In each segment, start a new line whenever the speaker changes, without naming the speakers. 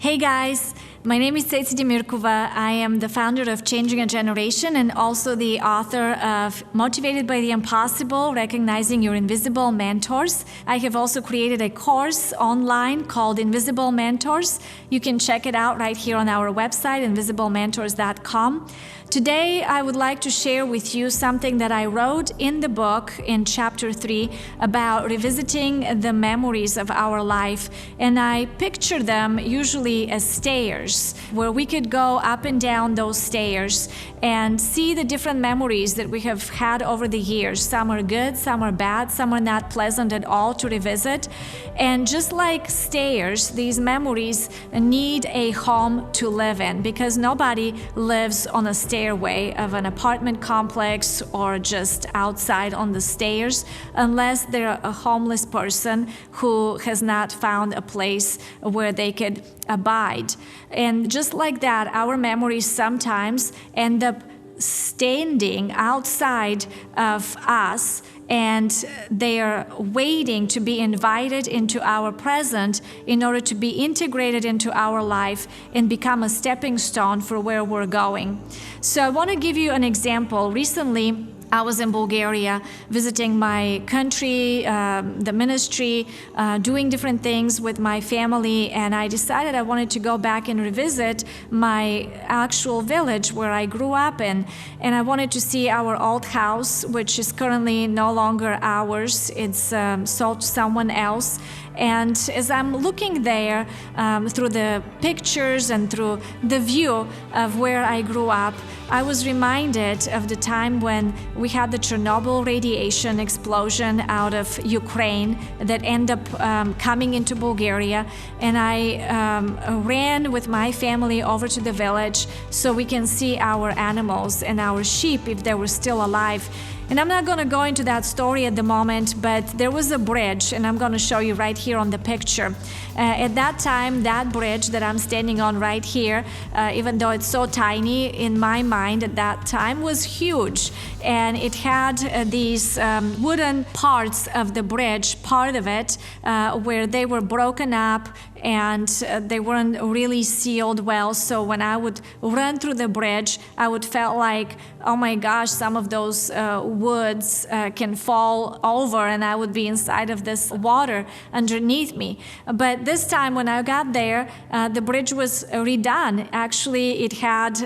Hey guys, my name is Ceci Demirkova. I am the founder of Changing a Generation and also the author of Motivated by the Impossible, Recognizing Your Invisible Mentors. I have also created a course online called Invisible Mentors. You can check it out right here on our website, invisiblementors.com. Today, I would like to share with you something that I wrote in the book in chapter 3 about revisiting the memories of our life. And I picture them usually as stairs, where we could go up and down those stairs and see the different memories that we have had over the years. Some are good, some are bad, some are not pleasant at all to revisit. And just like stairs, these memories need a home to live in, because nobody lives on a stairway of an apartment complex or just outside on the stairs unless they're a homeless person who has not found a place where they could abide. And just like that, our memories sometimes end up standing outside of us, and they are waiting to be invited into our present in order to be integrated into our life and become a stepping stone for where we're going. So I want to give you an example. Recently, I was in Bulgaria visiting my country, the ministry, doing different things with my family, and I decided I wanted to go back and revisit my actual village where I grew up in. And I wanted to see our old house, which is currently no longer ours. It's sold to someone else. And as I'm looking there through the pictures and through the view of where I grew up, I was reminded of the time when we had the Chernobyl radiation explosion out of Ukraine that ended up coming into Bulgaria. And I ran with my family over to the village so we can see our animals and our sheep if they were still alive. And I'm not going to go into that story at the moment, but there was a bridge, and I'm going to show you right here on the picture. At that time, that bridge that I'm standing on right here, even though it's so tiny, in my mind at that time was huge. And it had these wooden parts of the bridge, part of it, where they were broken up and they weren't really sealed well. So when I would run through the bridge, I would feel like, oh my gosh, some of those woods can fall over and I would be inside of this water underneath me. But this time when I got there, the bridge was redone. Actually, it had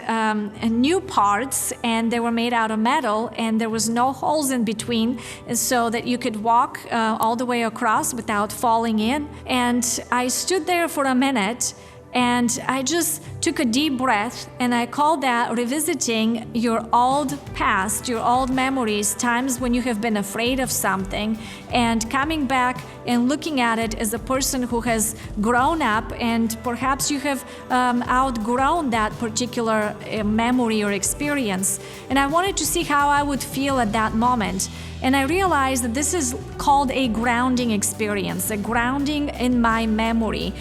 new parts and they were made out of metal, and there was no holes in between so that you could walk all the way across without falling in. And I stood there for a minute and I just took a deep breath, and I call that revisiting your old past, your old memories, times when you have been afraid of something, and coming back and looking at it as a person who has grown up, and perhaps you have outgrown that particular memory or experience. And I wanted to see how I would feel at that moment. And I realized that this is called a grounding experience, a grounding in my memory,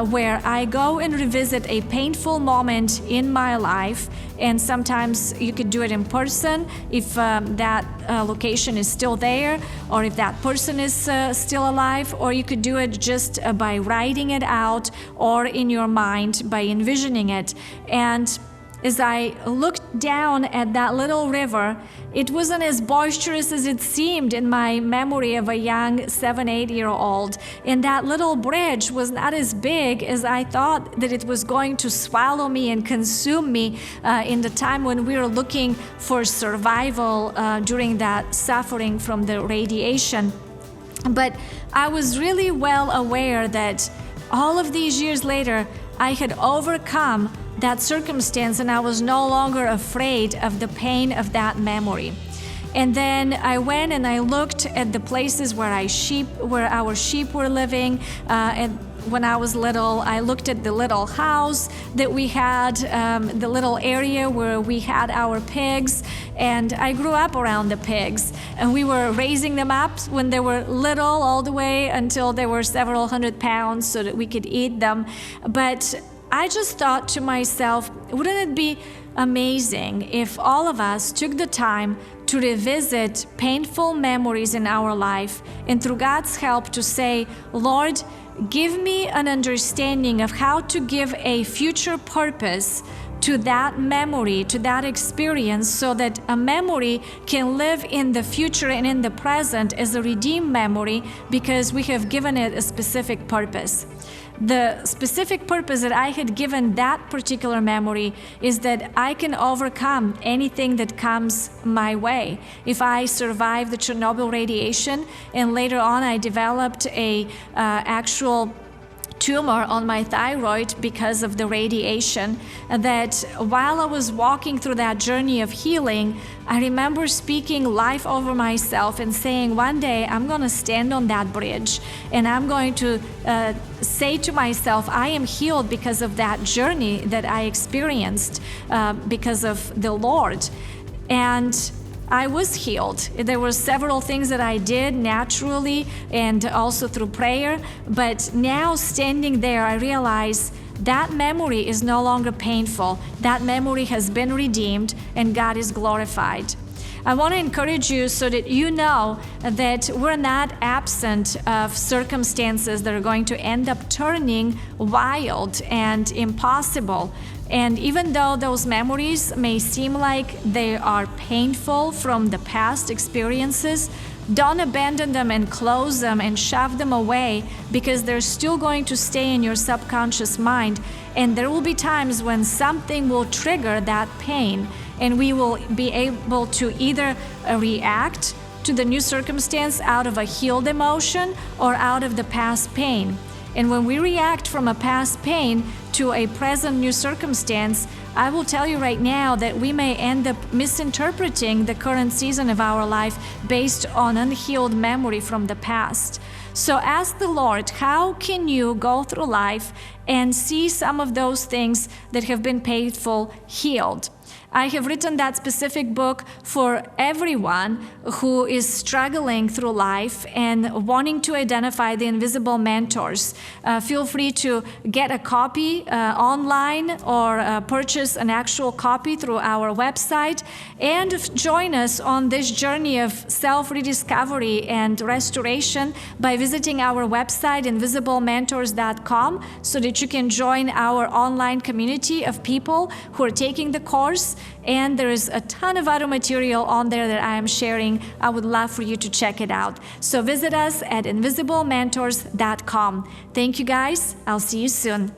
where I go and revisit a painful moment in my life. And sometimes you could do it in person if that location is still there, or if that person is still alive, or you could do it just by writing it out or in your mind by envisioning it. And as I looked down at that little river, it wasn't as boisterous as it seemed in my memory of a young 7-8-year-old. And that little bridge was not as big as I thought that it was going to swallow me and consume me in the time when we were looking for survival during that suffering from the radiation. But I was really well aware that all of these years later, I had overcome that circumstance, and I was no longer afraid of the pain of that memory. And then I went and I looked at the places where our sheep were living. And when I was little, I looked at the little house that we had, the little area where we had our pigs, and I grew up around the pigs. And we were raising them up when they were little, all the way until they were several hundred pounds so that we could eat them. But I just thought to myself, wouldn't it be amazing if all of us took the time to revisit painful memories in our life, and through God's help to say, Lord, give me an understanding of how to give a future purpose to that memory, to that experience, so that a memory can live in the future and in the present as a redeemed memory, because we have given it a specific purpose. The specific purpose that I had given that particular memory is that I can overcome anything that comes my way. If I survive the Chernobyl radiation and later on I developed a actual tumor on my thyroid because of the radiation, that while I was walking through that journey of healing, I remember speaking life over myself and saying, one day I'm going to stand on that bridge and I'm going to say to myself, I am healed because of that journey that I experienced because of the Lord. And I was healed. There were several things that I did naturally and also through prayer, but now standing there, I realize that memory is no longer painful. That memory has been redeemed and God is glorified. I want to encourage you so that you know that we're not absent of circumstances that are going to end up turning wild and impossible. And even though those memories may seem like they are painful from the past experiences, don't abandon them and close them and shove them away, because they're still going to stay in your subconscious mind. And there will be times when something will trigger that pain, and we will be able to either react to the new circumstance out of a healed emotion or out of the past pain. And when we react from a past pain to a present new circumstance, I will tell you right now that we may end up misinterpreting the current season of our life based on unhealed memory from the past. So ask the Lord, how can you go through life and see some of those things that have been painful healed? I have written that specific book for everyone who is struggling through life and wanting to identify the invisible mentors. Feel free to get a copy online or purchase an actual copy through our website, and join us on this journey of self-rediscovery and restoration by visiting our website, invisiblementors.com, so that you can join our online community of people who are taking the course. And there is a ton of other material on there that I am sharing. I would love for you to check it out. So visit us at invisiblementors.com. Thank you guys. I'll see you soon.